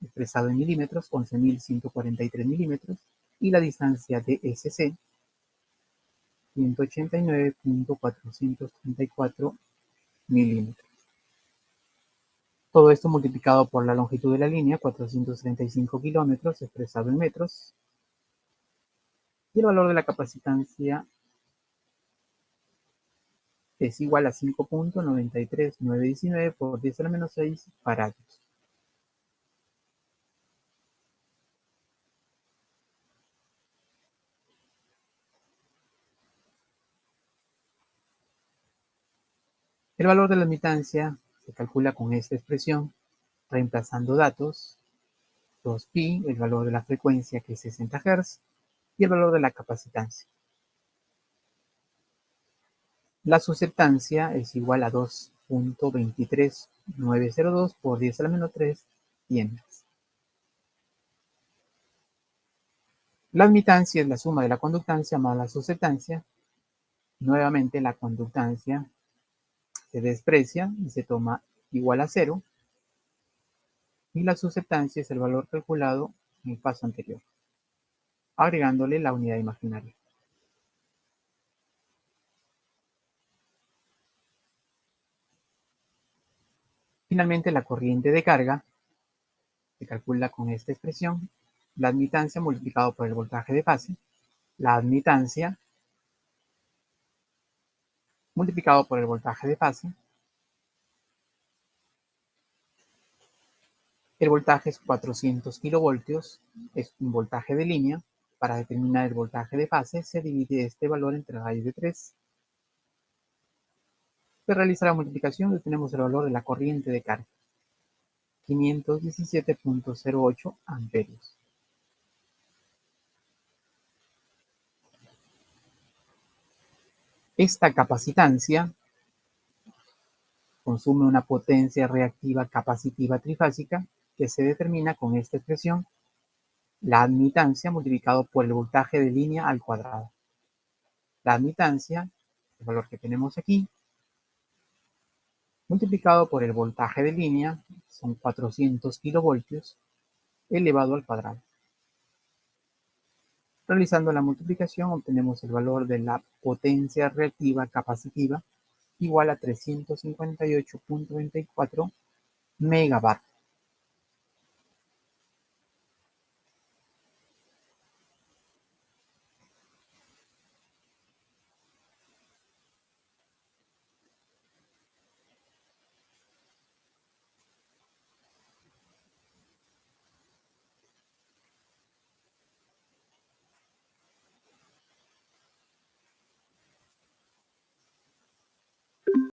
expresado en milímetros, 11.143 milímetros, y la distancia de SC, 189.434 milímetros. Todo esto multiplicado por la longitud de la línea, 435 kilómetros, expresado en metros, y el valor de la capacitancia es igual a 5.93919 por 10 a la menos 6 farads. El valor de la admitancia se calcula con esta expresión, reemplazando datos, 2pi, el valor de la frecuencia que es 60 Hz, y el valor de la capacitancia. La susceptancia es igual a 2.23902 por 10 a la menos 3 tiendas. La admitancia es la suma de la conductancia más la susceptancia. Nuevamente la conductancia se desprecia y se toma igual a 0. Y la susceptancia es el valor calculado en el paso anterior, agregándole la unidad imaginaria. Finalmente, la corriente de carga se calcula con esta expresión, la admitancia multiplicado por el voltaje de fase, la admitancia multiplicado por el voltaje de fase. El voltaje es 400 kilovoltios, es un voltaje de línea. Para determinar el voltaje de fase se divide este valor entre raíz de 3. Se realiza la multiplicación y obtenemos el valor de la corriente de carga, 517.08 amperios. Esta capacitancia consume una potencia reactiva capacitiva trifásica que se determina con esta expresión, la admitancia multiplicado por el voltaje de línea al cuadrado. La admitancia, el valor que tenemos aquí, multiplicado por el voltaje de línea, son 400 kilovoltios, elevado al cuadrado. Realizando la multiplicación obtenemos el valor de la potencia reactiva capacitiva igual a 358.24 megavar.